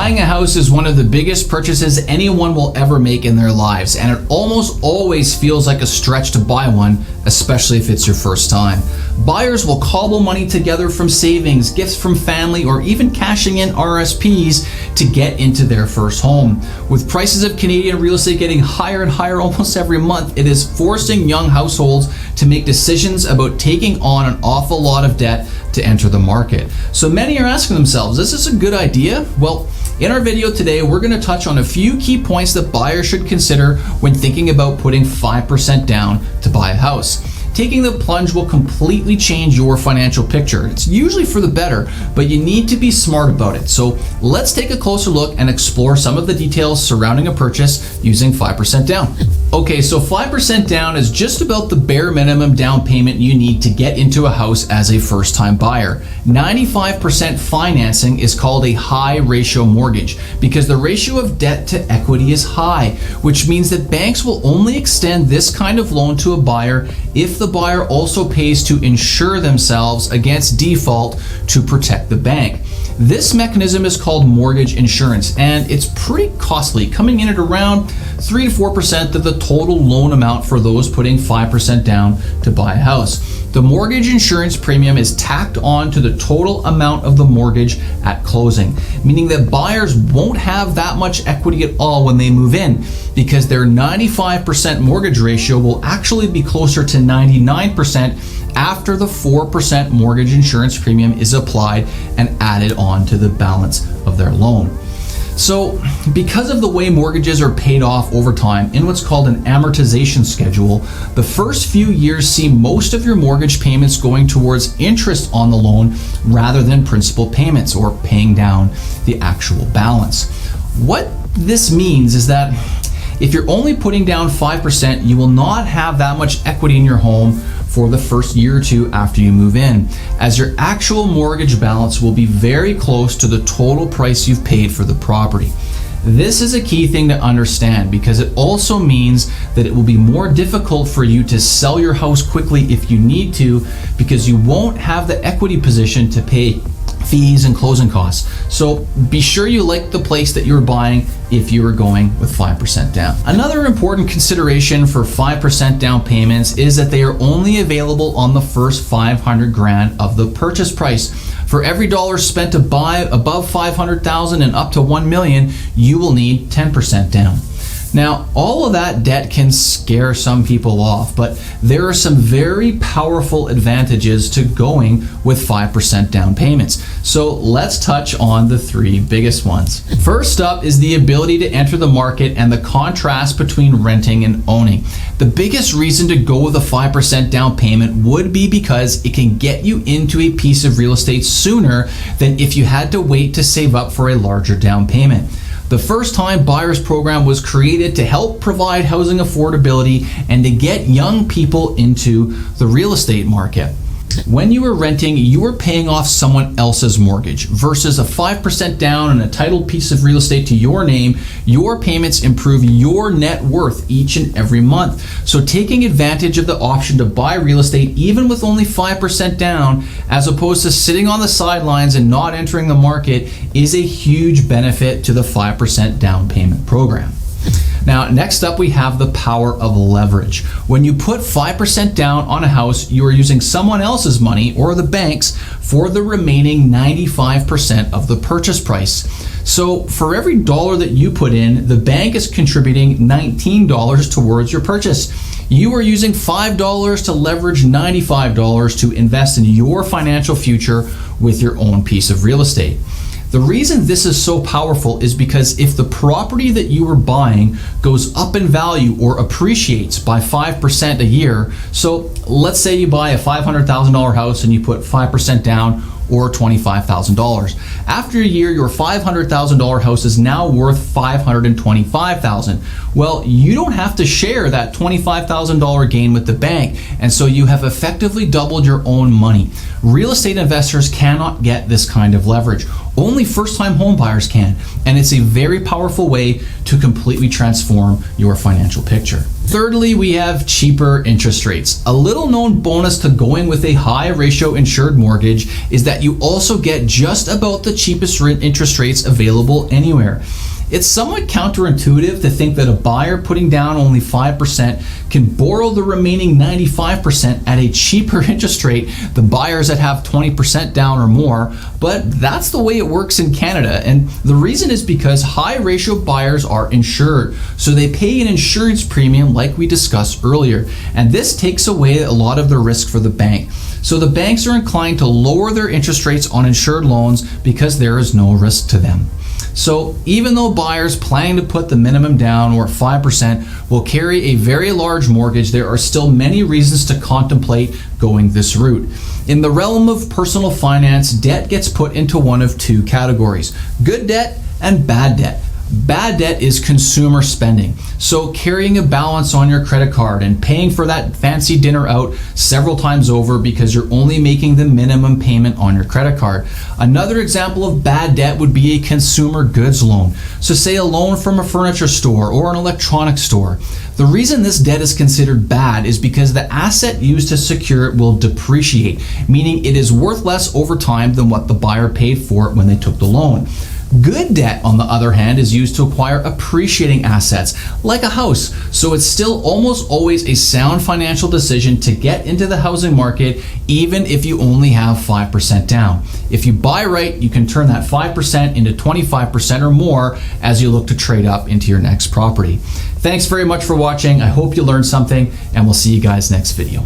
Buying a house is one of the biggest purchases anyone will ever make in their lives, and it almost always feels like a stretch to buy one, especially if it's your first time. Buyers will cobble money together from savings, gifts from family, or even cashing in RSPs to get into their first home. With prices of Canadian real estate getting higher and higher almost every month, it is forcing young households to make decisions about taking on an awful lot of debt to enter the market. So many are asking themselves, is this a good idea? Well, in our video today, we're going to touch on a few key points that buyers should consider when thinking about putting 5% down to buy a house. Taking the plunge will completely change your financial picture. It's usually for the better, but you need to be smart about it. So let's take a closer look and explore some of the details surrounding a purchase using 5% down. Okay, so 5% down is just about the bare minimum down payment you need to get into a house as a first-time buyer. 95% financing is called a high ratio mortgage because the ratio of debt to equity is high, which means that banks will only extend this kind of loan to a buyer if the buyer also pays to insure themselves against default to protect the bank. This mechanism is called mortgage insurance, and it's pretty costly, coming in at around 3 to 4% of the total loan amount for those putting 5% down to buy a house. The mortgage insurance premium is tacked on to the total amount of the mortgage at closing, meaning that buyers won't have that much equity at all when they move in, because their 95% mortgage ratio will actually be closer to 99% after the 4% mortgage insurance premium is applied and added on to the balance of their loan. So, because of the way mortgages are paid off over time in what's called an amortization schedule, the first few years see most of your mortgage payments going towards interest on the loan rather than principal payments or paying down the actual balance. What this means is that if you're only putting down 5%, you will not have that much equity in your home for the first year or two after you move in, as your actual mortgage balance will be very close to the total price you've paid for the property. This is a key thing to understand because it also means that it will be more difficult for you to sell your house quickly if you need to, because you won't have the equity position to pay fees and closing costs. So be sure you like the place that you're buying if you are going with 5% down. Another important consideration for 5% down payments is that they are only available on the first 500 grand of the purchase price. For every dollar spent to buy above 500,000 and up to 1 million, you will need 10% down. Now, all of that debt can scare some people off, but there are some very powerful advantages to going with 5% down payments. So let's touch on the 3 biggest ones. First up is the ability to enter the market and the contrast between renting and owning. The biggest reason to go with a 5% down payment would be because it can get you into a piece of real estate sooner than if you had to wait to save up for a larger down payment. The First Time Buyers Program was created to help provide housing affordability and to get young people into the real estate market. When you were renting, you were paying off someone else's mortgage versus a 5% down and a titled piece of real estate to your name. Your payments improve your net worth each and every month. So taking advantage of the option to buy real estate even with only 5% down, as opposed to sitting on the sidelines and not entering the market, is a huge benefit to the 5% down payment program. Now, next up, we have the power of leverage. When you put 5% down on a house, you are using someone else's money or the bank's for the remaining 95% of the purchase price. So for every dollar that you put in, the bank is contributing $19 towards your purchase. You are using $5 to leverage $95 to invest in your financial future with your own piece of real estate. The reason this is so powerful is because if the property that you are buying goes up in value or appreciates by 5% a year, so let's say you buy a $500,000 house and you put 5% down or $25,000. After a year, your $500,000 house is now worth $525,000. Well, you don't have to share that $25,000 gain with the bank, and so you have effectively doubled your own money. Real estate investors cannot get this kind of leverage. Only first-time home buyers can, and it's a very powerful way to completely transform your financial picture. Thirdly, we have cheaper interest rates. A little known bonus to going with a high ratio insured mortgage is that you also get just about the cheapest interest rates available anywhere. It's somewhat counterintuitive to think that a buyer putting down only 5% can borrow the remaining 95% at a cheaper interest rate than buyers that have 20% down or more, but that's the way it works in Canada. And the reason is because high ratio buyers are insured, so they pay an insurance premium like we discussed earlier, and this takes away a lot of the risk for the bank. So the banks are inclined to lower their interest rates on insured loans because there is no risk to them. So even though buyers planning to put the minimum down, or 5%, will carry a very large mortgage, there are still many reasons to contemplate going this route. In the realm of personal finance, debt gets put into one of two categories: good debt and bad debt. Bad debt is consumer spending. So carrying a balance on your credit card and paying for that fancy dinner out several times over because you're only making the minimum payment on your credit card. Another example of bad debt would be a consumer goods loan. So say a loan from a furniture store or an electronics store. The reason this debt is considered bad is because the asset used to secure it will depreciate, meaning it is worth less over time than what the buyer paid for it when they took the loan. Good debt, on the other hand, is used to acquire appreciating assets, like a house. So it's still almost always a sound financial decision to get into the housing market, even if you only have 5% down. If you buy right, you can turn that 5% into 25% or more as you look to trade up into your next property. Thanks very much for watching. I hope you learned something, and we'll see you guys next video.